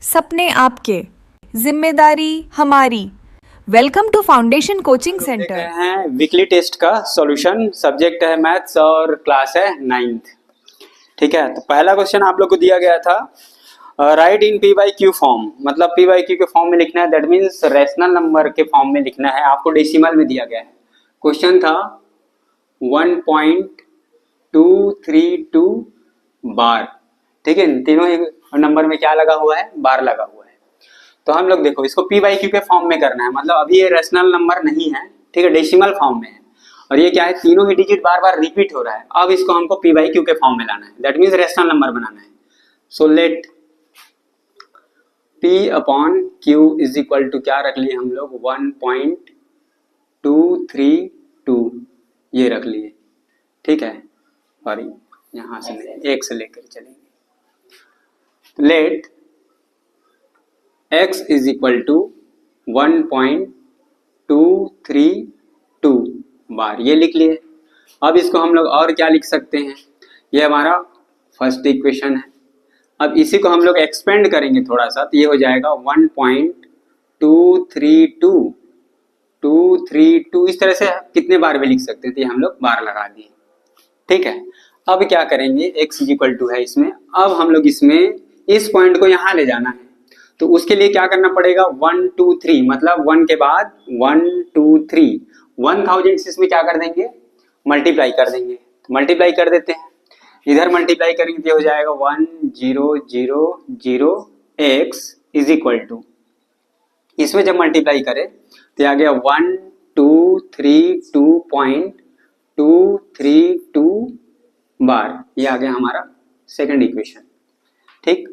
सपने आपके, जिम्मेदारी हमारी। Welcome to foundation coaching centre. हैं वीकली टेस्ट का सॉल्यूशन। सब्जेक्ट है मैथ्स और क्लास है 9th। ठीक है, तो पहला क्वेश्चन आप लोग को दिया गया था right in P by Q form, मतलब पी बाई क्यू के फॉर्म में लिखना है, दैट मीन्स रेशनल नंबर के फॉर्म में लिखना है। आपको डेसिमल में दिया गया है। क्वेश्चन था 1.232 बार। ठीक है, तीनों ही नंबर में क्या लगा हुआ है? बार लगा हुआ है। तो हम लोग देखो इसको पी बाई क्यू के फॉर्म में करना है, मतलब अभी ये रेशनल नंबर नहीं है, ठीक है, डेसिमल फॉर्म में है। और ये क्या है? तीनों ही डिजिट बार बार रिपीट हो रहा है। अब इसको हमको पी बाई क्यू के फॉर्म में लाना है, दैट मीन्स रेशनल नंबर बनाना है। So let P upon Q is equal to क्या रख लिए हम लोग? 1.232 ये रख लिए। ठीक है, और यहां से एक से लेकर चलेंगे। Let x is equal to 1.232 bar, ये लिख लिए। अब इसको हम लोग और क्या लिख सकते हैं? ये हमारा फर्स्ट इक्वेशन है। अब इसी को हम लोग एक्सपेंड करेंगे थोड़ा सा, तो ये हो जाएगा 1.232 इस तरह से कितने बार भी लिख सकते थे, हम लोग बार लगा दिए। ठीक है, अब क्या करेंगे? x इज इक्वल टू है इसमें, अब हम लोग इसमें इस पॉइंट को यहाँ ले जाना है। तो उसके लिए क्या करना पड़ेगा? 1 2 3, मतलब 1 के बाद 1 2 3 1000 से इसमें क्या कर देंगे? मल्टीप्लाई कर देंगे। तो मल्टीप्लाई कर देते हैं, इधर मल्टीप्लाई करेंगे तो हो जाएगा 1000 x इज इक्वल टू, इसमें जब मल्टीप्लाई करें तो आ गया 1232.232 बार। ये आ गया हमारा सेकंड इक्वेशन। ठीक,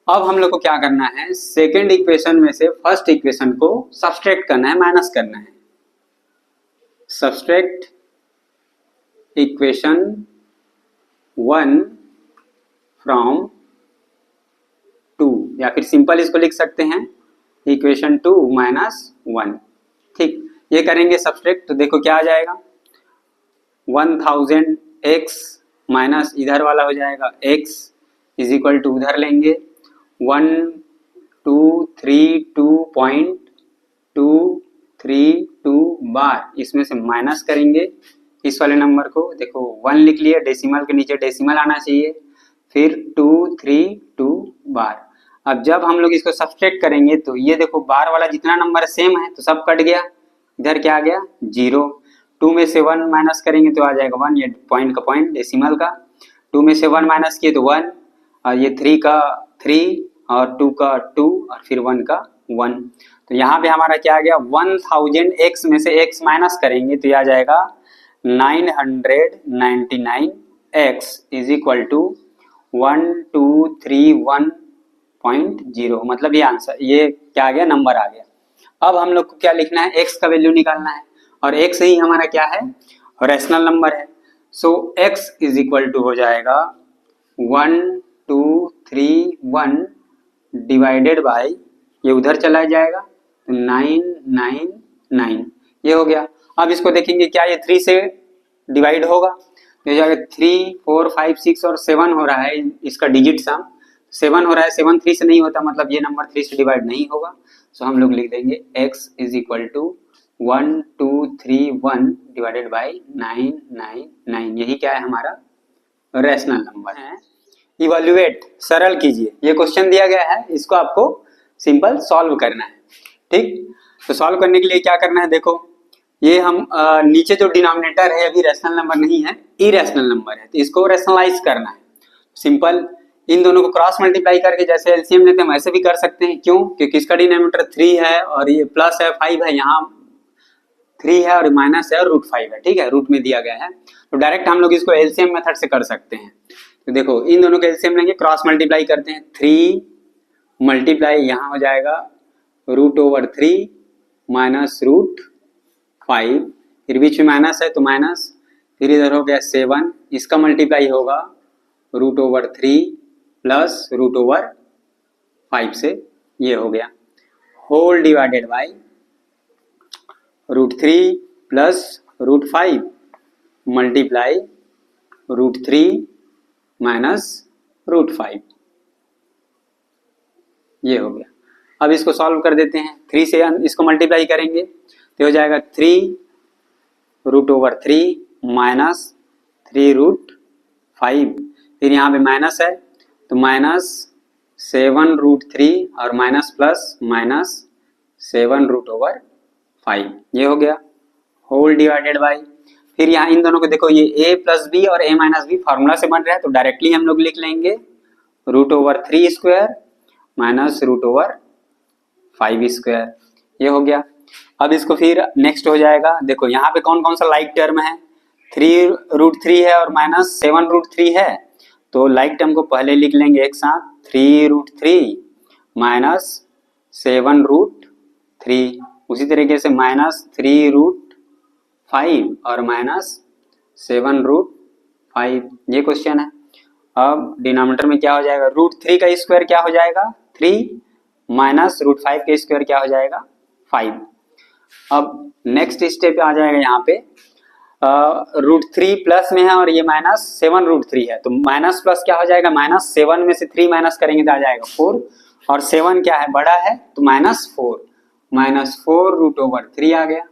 अब हम लोग को क्या करना है? सेकंड इक्वेशन में से फर्स्ट इक्वेशन को सब्सट्रैक्ट करना है, माइनस करना है। सब्सट्रैक्ट इक्वेशन 1 फ्रॉम 2, या फिर सिंपल इसको लिख सकते हैं इक्वेशन 2 माइनस 1। ठीक, ये करेंगे सब्सट्रैक्ट, तो देखो क्या आ जाएगा? 1000x माइनस इधर वाला हो जाएगा x इज इक्वल टू उधर लेंगे 1232.232 बार, इसमें से माइनस करेंगे इस वाले नंबर को। देखो 1 लिख लिया, डेसिमल के नीचे डेसिमल आना चाहिए, फिर 232 बार। अब जब हम लोग इसको सब्सट्रैक्ट करेंगे तो ये देखो बार वाला जितना नंबर सेम है तो सब कट गया, इधर क्या आ गया? 0। 2 में से 1 माइनस करेंगे तो आ जाएगा 1, ये पॉइंट का पॉइंट डेसिमल का। 2 में से 1 माइनस किए तो 1, और ये 3 का 3, और 2 का 2, और फिर 1 का 1। तो यहाँ पे हमारा क्या आ गया? 1000x में से x माइनस करेंगे तो ये आ जाएगा 999x इज इक्वल टू 1231.0, मतलब ये आंसर, ये क्या आ गया? नंबर आ गया। अब हम लोग को क्या लिखना है? x का वैल्यू निकालना है, और x ही हमारा क्या है? रेशनल नंबर है। सो x इज इक्वल टू हो जाएगा 1231 डिवाइडेड बाई, ये उधर चला जाएगा तो 999, ये हो गया। अब इसको देखेंगे क्या ये 3 से डिवाइड होगा? तो ये जाएगा 3 4 5 6 और 7 हो रहा है, इसका डिजिट सम 7 हो रहा है। 7 3 से नहीं होता, मतलब ये नंबर 3 से डिवाइड नहीं होगा। सो हम लोग लिख देंगे x is equal to 1231 divided by 999, यही क्या है? हमारा रेशनल नंबर है। इवैल्यूएट, सरल कीजिए। ये क्वेश्चन दिया गया है, इसको आपको सिंपल सॉल्व करना है। ठीक, तो सॉल्व करने के लिए क्या करना है? देखो ये हम नीचे जो डिनोमिनेटर है अभी रेशनल नंबर नहीं है, इरेशनल नंबर है, तो इसको रेशनलाइज करना है। सिंपल इन दोनों को क्रॉस मल्टीप्लाई करके जैसे एलसीएम लेते हैं वैसे भी कर सकते हैं। क्यों? क्योंकि इसका डिनोमिनेटर 3 है और ये प्लस है 5 है, यहाँ 3 है और माइनस है और रूट 5 है। ठीक है, रूट में दिया गया है, तो डायरेक्ट हम लोग इसको एलसीएम मेथड से कर सकते हैं। तो देखो इन दोनों के एलसीएम लेंगे, क्रॉस मल्टीप्लाई करते हैं। 3 मल्टीप्लाई यहाँ हो जाएगा √3 माइनस √5, फिर बीच में माइनस है तो माइनस, फिर इधर हो गया 7, इसका मल्टीप्लाई होगा √3 प्लस √5 से, ये हो गया whole divided by √3 plus √5 multiply √3 minus √5, ये हो गया। अब इसको सॉल्व कर देते हैं, 3 से इसको मल्टीप्लाई करेंगे तो हो जाएगा 3√3 माइनस 3√5, फिर यहाँ पे माइनस है तो -7√3 और माइनस प्लस -7√5, ये हो गया होल डिवाइडेड बाई, फिर यहाँ इन दोनों को देखो ये a प्लस बी और a माइनस बी फार्मूला से बन रहा है तो डायरेक्टली हम लोग लिख लेंगे √3 स्क्वायर माइनस √5 स्क्वायर, ये हो गया। अब इसको फिर नेक्स्ट हो जाएगा, देखो यहाँ पे कौन कौन सा लाइक टर्म है, 3√3 है और माइनस 7√3 है, तो लाइक टर्म को पहले लिख लेंगे एक साथ, 3√3 माइनस 7√3, उसी तरीके से -3√5 और माइनस 7√5, ये क्वेश्चन है। अब डिनोमिनेटर में क्या हो जाएगा, √3 का स्क्वायर क्या हो जाएगा 3 माइनस √5 का स्क्वायर क्या हो जाएगा 5। अब नेक्स्ट स्टेप आ जाएगा यहाँ पे, √3 प्लस में है और ये -7√3 है, तो माइनस प्लस क्या हो जाएगा, -7 में से 3 माइनस करेंगे तो आ जाएगा 4, और 7 क्या है बड़ा है तो -4 आ गया।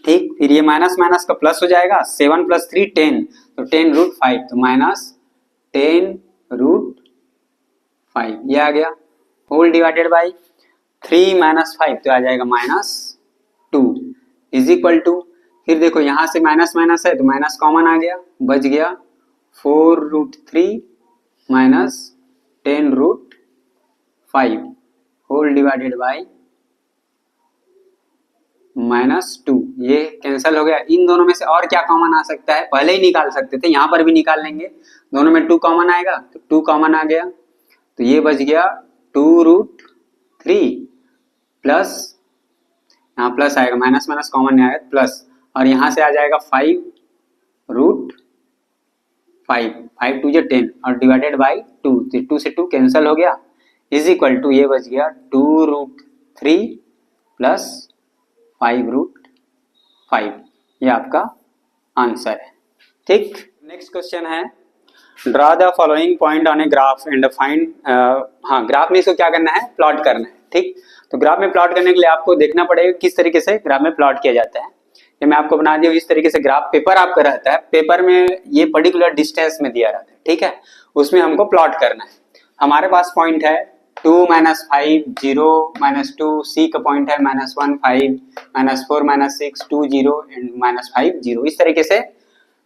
ठीक, फिर ये माइनस माइनस का प्लस हो जाएगा, 7 + 3 10, तो 10√5, तो -10√5, ये आ गया होल डिवाइडेड बाई 3 - 5, तो आ जाएगा -2 इज इक्वल टू, फिर देखो यहाँ से माइनस माइनस है तो माइनस कॉमन आ गया, बच गया 4√3 माइनस 10√5 होल डिवाइडेड बाई -2, ये कैंसिल हो गया। इन दोनों में से और क्या कॉमन आ सकता है, पहले ही निकाल सकते थे, यहाँ पर भी निकाल लेंगे, दोनों में 2 कॉमन आएगा तो 2 कॉमन आ गया, तो ये बच गया 2√3 प्लस, यहाँ प्लस आएगा, माइनस माइनस कॉमन नहीं आएगा प्लस, और यहाँ से आ जाएगा 5√5, 5 2 × 10 और डिवाइडेड बाई 2, तो 2 से 2 कैंसिल हो गया, इज इक्वल टू ये बच गया 2√3 प्लस 5√5, ये आपका आंसर है। ठीक, नेक्स्ट क्वेश्चन है, draw the following point on a graph and find, हाँ ग्राफ में इसको क्या करना है, प्लॉट करना है। ठीक, तो ग्राफ में प्लॉट करने के लिए आपको देखना पड़ेगा किस तरीके से ग्राफ में प्लॉट किया जाता है। ये मैं आपको बना दिया इस तरीके से, ग्राफ पेपर आपका रहता है, पेपर में ये पर्टिकुलर डिस्टेंस में दिया रहता है, ठीक है, उसमें हमको प्लॉट करना है। हमारे पास पॉइंट है 2 - 5 0 -2, सी का पॉइंट है -1 5 -4 -6 2 0 एंड -5 0, इस तरीके से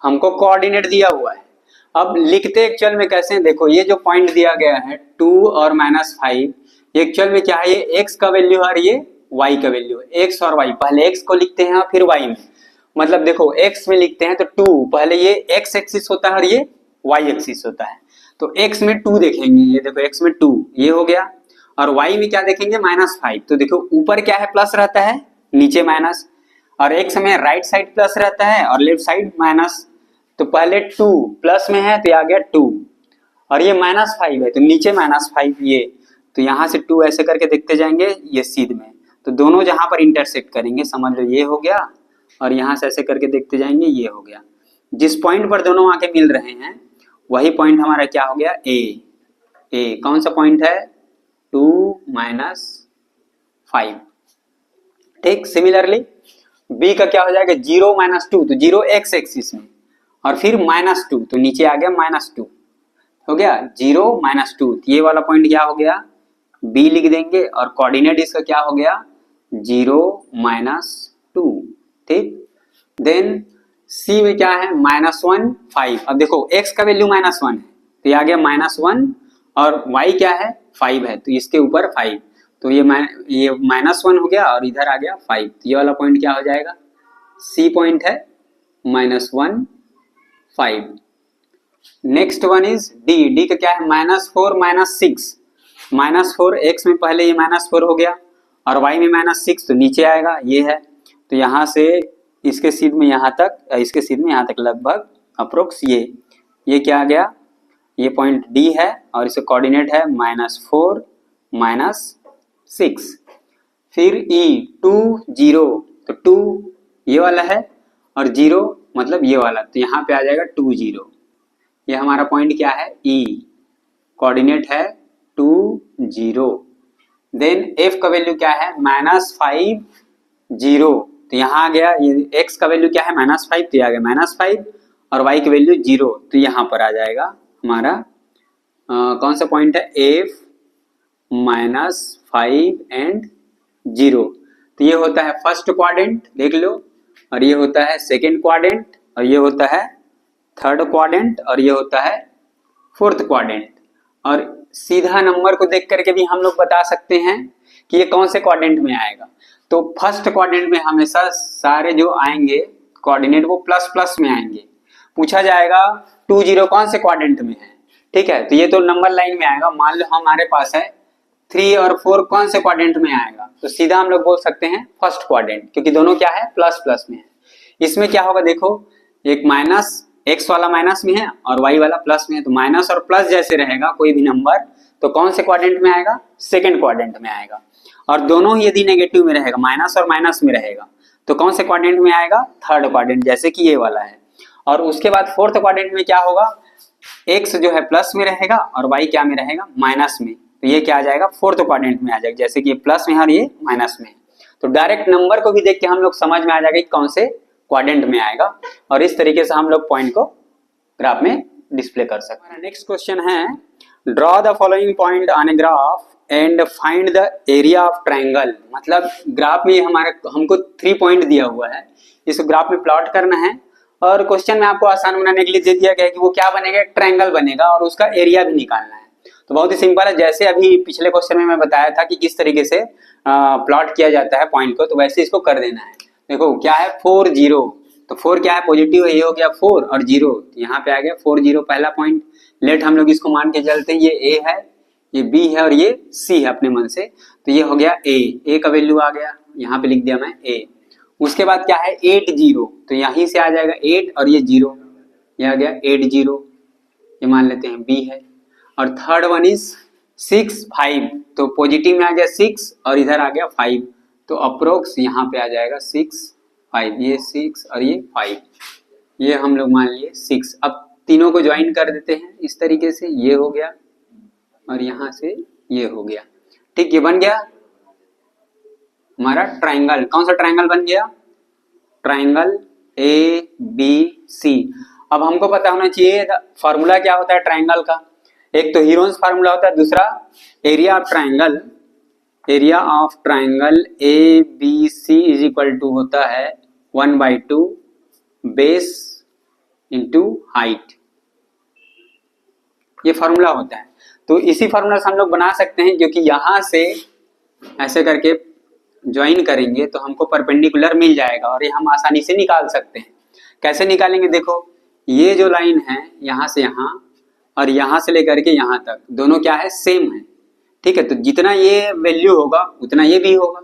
हमको कोऑर्डिनेट दिया हुआ है। अब लिखते एक्चुअल में कैसे हैं, देखो ये जो पॉइंट दिया गया है 2 और -5, एक्चुअल में क्या है, ये x का वैल्यू है और ये y का वैल्यू है, x और y, पहले x को लिखते हैं और फिर y में, मतलब देखो x में लिखते हैं तो 2, पहले ये x एक्सिस होता है और ये y एक्सिस होता है, तो x में 2 देखेंगे, ये देखो x में 2, ये हो गया, और y में क्या देखेंगे -5, तो देखो ऊपर क्या है प्लस रहता है, नीचे माइनस, और x में राइट साइड प्लस रहता है और लेफ्ट साइड माइनस, तो पहले 2 प्लस में है तो आ गया 2, और ये -5 है तो नीचे -5, ये तो यहाँ से 2 ऐसे करके देखते जाएंगे ये सीध में, तो दोनों जहां पर इंटरसेक्ट करेंगे समझ लो ये हो गया, और यहाँ से ऐसे करके देखते जाएंगे ये हो गया, जिस पॉइंट पर दोनों आके मिल रहे हैं वही पॉइंट हमारा क्या हो गया ए, कौन सा पॉइंट है 2 - 5। ठीक, सिमिलरली बी का क्या हो जाएगा 0 - 2, तो 0 x एक्सिस में, और फिर -2, तो नीचे आ गया -2, हो गया 0 - 2, ये वाला पॉइंट क्या हो गया बी लिख देंगे, और कोऑर्डिनेट इसका क्या हो गया 0 - 2। ठीक, देन सी में क्या है -1 5, अब देखो x का वैल्यू -1 है तो ये आ गया -1, और y क्या है 5 है तो इसके ऊपर 5, तो ये -1 हो गया और इधर आ गया 5, तो ये वाला पॉइंट क्या हो जाएगा सी पॉइंट है -1 5। नेक्स्ट वन इज डी का क्या है -4 -6, -4 x में पहले ये -4 हो गया और y में -6, तो नीचे आएगा ये है, तो यहाँ से इसके सीध में यहाँ तक, इसके सीध में यहाँ तक लगभग अप्रोक्स ये क्या आ गया, ये पॉइंट D है और इसका कोऑर्डिनेट है -4 -6, फिर E 2 0, तो 2 ये वाला है और 0 मतलब ये वाला, तो यहाँ पे आ जाएगा 2 0, ये हमारा पॉइंट क्या है E, कोऑर्डिनेट है 2 0, देन f का वैल्यू क्या है -5 0, तो यहाँ आ गया ये x का वैल्यू क्या है -5, तो ये आ गया -5 और y की वैल्यू 0, तो यहाँ पर आ जाएगा हमारा कौन सा पॉइंट है f -5 एंड 0, तो ये होता है फर्स्ट क्वाड्रेंट देख लो, और ये होता है सेकेंड क्वाड्रेंट, और ये होता है थर्ड क्वाड्रेंट, और ये होता है फोर्थ क्वाड्रेंट। और सीधा नंबर को देख करके भी हम लोग बता सकते हैं कि ये कौन से क्वाड्रेंट में आएगा। तो फर्स्ट क्वाड्रेंट में हमेशा सारे जो आएंगे कोऑर्डिनेट वो प्लस प्लस में आएंगे। पूछा जाएगा 20 कौन से क्वाड्रेंट में है, ठीक है, तो ये तो नंबर लाइन में आएगा। मान लो हमारे पास है 3 और 4 कौन से क्वाड्रेंट में आएगा, तो सीधा हम लोग बोल सकते हैं फर्स्ट क्वाड्रेंट, क्योंकि दोनों क्या है प्लस प्लस में है। इसमें क्या होगा देखो, एक माइनस x वाला माइनस में है और y वाला प्लस में है, तो माइनस और प्लस जैसे रहेगा कोई भी नंबर तो कौन से क्वाड्रेंट में आएगा, सेकंड क्वाड्रेंट में आएगा। और दोनों ही यदि नेगेटिव में रहेगा, माइनस और माइनस में रहेगा, तो कौन से क्वाड्रेंट में आएगा, थर्ड क्वाड्रेंट, जैसे कि ये वाला है। और उसके बाद फोर्थ क्वाड्रेंट में क्या होगा, x जो है प्लस में रहेगा और y क्या में रहेगा, माइनस में, तो ये क्या आ जाएगा, फोर्थ क्वाड्रेंट में आ जाएगा, जैसे कि ये प्लस में है और ये माइनस में है। तो डायरेक्ट नंबर को भी देख के हम लोग समझ में आ जाएगा कि कौन से क्वाड्रेंट में आएगा, और इस तरीके से हम लोग पॉइंट को ग्राफ में डिस्प्ले कर सकते हैं। नेक्स्ट क्वेश्चन है, draw the following point on a graph and find the area of triangle. मतलब ग्राफ में हमारे हमको 3 पॉइंट दिया हुआ है, इस ग्राफ में प्लॉट करना है, और क्वेश्चन में आपको आसान बनाने के लिए दे दिया गया है कि वो क्या बनेगा, एक ट्रायंगल बनेगा और उसका एरिया भी निकालना है। तो बहुत ही सिंपल है, जैसे अभी पिछले क्वेश्चन में मैं बताया था कि किस तरीके से प्लॉट किया जाता है पॉइंट को, तो वैसे इसको कर देना है। देखो क्या है 4 0, तो 4 क्या है पॉजिटिव है, ये हो गया 4 और 0, तो यहाँ पे आ गया 4 0 पहला पॉइंट। लेट हम लोग इसको मान के चलते हैं, ये A है, ये B है और ये C है अपने मन से, तो ये हो गया A का वैल्यू आ गया, यहाँ पे लिख दिया मैं A। उसके बाद क्या है 8 0, तो यहीं से आ जाएगा 8 और ये 0, ये आ गया 8 0, ये मान लेते हैं B है। और थर्ड वन इज 6 5, तो पॉजिटिव में आ गया 6 और इधर आ गया 5, तो अप्रोक्स यहाँ पे आ जाएगा 6 5, ये 6 और ये 5, ये हम लोग मान लिए 6। अब तीनों को ज्वाइन कर देते हैं इस तरीके से, ये हो गया और यहाँ से ये हो गया, ठीक, ये बन गया हमारा ट्रायंगल। कौन सा ट्रायंगल बन गया, ट्रायंगल ABC। अब हमको पता होना चाहिए फॉर्मूला क्या होता है ट्रायंगल का, एक तो हीरोन्स फार्मूला होता है, दूसरा area of triangle. Area of triangle ABC is equal to होता है 1/2 बेस इंटू हाइट, ये फार्मूला होता है। तो इसी फार्मूला से हम लोग बना सकते हैं, क्योंकि यहां से ऐसे करके ज्वाइन करेंगे तो हमको परपेंडिकुलर मिल जाएगा और ये हम आसानी से निकाल सकते हैं। कैसे निकालेंगे, देखो ये जो लाइन है यहाँ से यहाँ और यहाँ से लेकर के यहाँ तक दोनों क्या है, सेम है, ठीक है, तो जितना ये वैल्यू होगा उतना ये भी होगा।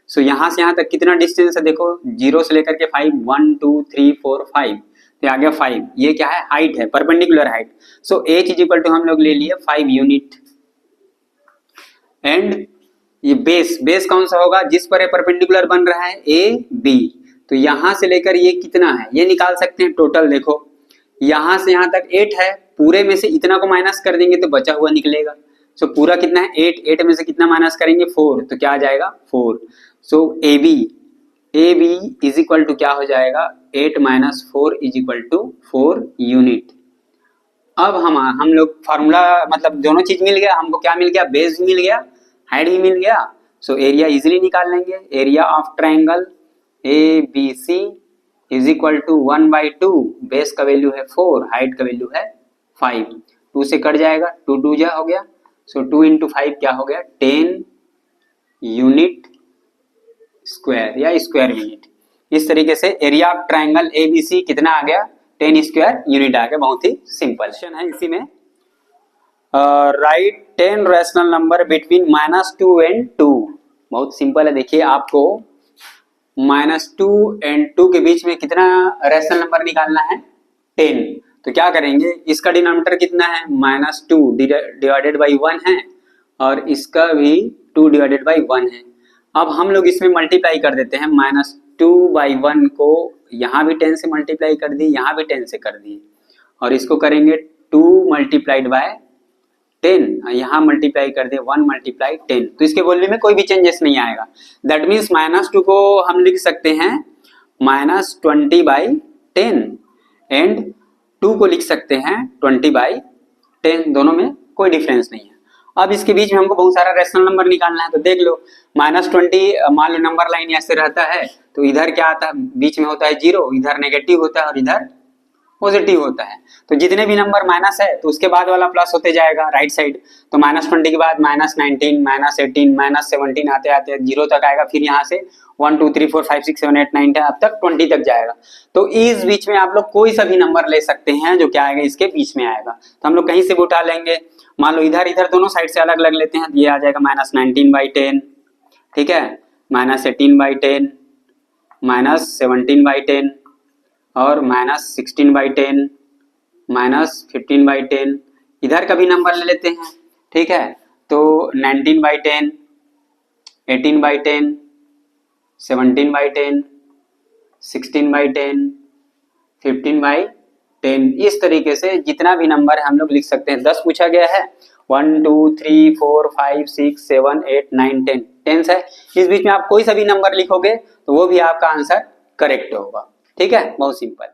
सो यहाँ से यहाँ तक कितना डिस्टेंस है, देखो 0 से लेकर के 5, 1 2 3 4 5, तो आ गया 5, ये क्या है, हाइट है, perpendicular height. So h is equal to हम लोग ले लिए 5 यूनिट। एंड ये बेस कौन सा होगा, जिस पर परपेंडिकुलर बन रहा है AB, तो यहां से लेकर ये कितना है ये निकाल सकते हैं टोटल। देखो यहां से यहां तक 8 है, पूरे में से इतना को माइनस कर देंगे तो बचा हुआ निकलेगा। सो पूरा कितना है 8 में से कितना माइनस करेंगे 4, तो क्या आ जाएगा 4। सो AB इज इक्वल टू क्या हो जाएगा 8 - 4 इज इक्वल टू 4 यूनिट। अब हम लोग फार्मूला मतलब दोनों चीज मिल गया, हमको क्या मिल गया, बेस भी मिल गया, हाइट भी मिल गया। सो एरिया इजिली निकाल लेंगे। Area of triangle ABC is equal to 1/2, base का वैल्यू है 4, हाइट का वैल्यू है 5, 2 से कट जाएगा, 2 2 जा हो गया। सो 2 × 5 क्या हो गया 10 यूनिट स्क्वायर या स्क्वायर यूनिट। इस तरीके से एरिया ऑफ ट्रायंगल ABC कितना आ गया 10 स्क्वायर यूनिट आ गया। बहुत ही सिंपल क्वेश्चन है। इसी में right 10 rational number between -2 and 2। बहुत सिंपल है, देखिए आपको -2 and 2 के बीच में कितना रैशनल नंबर निकालना है 10। तो क्या करेंगे, इसका डिनोमिनेटर कितना है -2 डिवाइडेड बाई 1 है और इसका भी 2 डिवाइडेड बाई 1 है। अब हम लोग इसमें मल्टीप्लाई कर देते हैं, -2/1 को यहाँ भी 10 से मल्टीप्लाई कर दिए, यहाँ भी 10 से कर दिए, और इसको करेंगे 2 × 10, यहाँ मल्टीप्लाई कर दे 1 मल्टीप्लाई 10, तो इसके वैल्यू में कोई भी चेंजेस नहीं आएगा। दैट मीन्स -2 को हम लिख सकते हैं -20/10 एंड 2 को लिख सकते हैं 20/10, दोनों में कोई डिफरेंस नहीं है। अब इसके बीच में हमको बहुत सारा रेशनल नंबर निकालना है, तो देख लो -20 मान लो नंबर लाइन ऐसे रहता है, तो इधर क्या आता है, बीच में होता है 0, इधर नेगेटिव होता है और इधर पॉजिटिव होता है। तो जितने भी नंबर माइनस है तो उसके बाद वाला प्लस होते जाएगा राइट साइड। तो -20 के बाद -19, -18, -17 आते आते 0 तक आएगा, फिर यहाँ से 1 2 3 4 5 6 7 8 9 10 अब तक 20 तक जाएगा। तो इस बीच में आप लोग कोई सा भी नंबर ले सकते हैं जो क्या आएगा इसके बीच में आएगा। तो हम लोग कहीं से भी उठा लेंगे, मान लो इधर इधर दोनों साइड से अलग अलग लेते हैं, ये आ जाएगा -19/10, ठीक है, -18/10, -17/10 और -16/10, -15/10, इधर का भी नंबर ले लेते हैं, ठीक है, तो 19/10, 18/10, 17/10, 16/10, 15/10, इस तरीके से जितना भी नंबर हम लोग लिख सकते हैं। 10 पूछा गया है, 1 2 3 4 5 6 7 8 9 10, 10 है, इस बीच में आप कोई सा भी नंबर लिखोगे तो वो भी आपका आंसर करेक्ट होगा। ठीक है, बहुत सिंपल।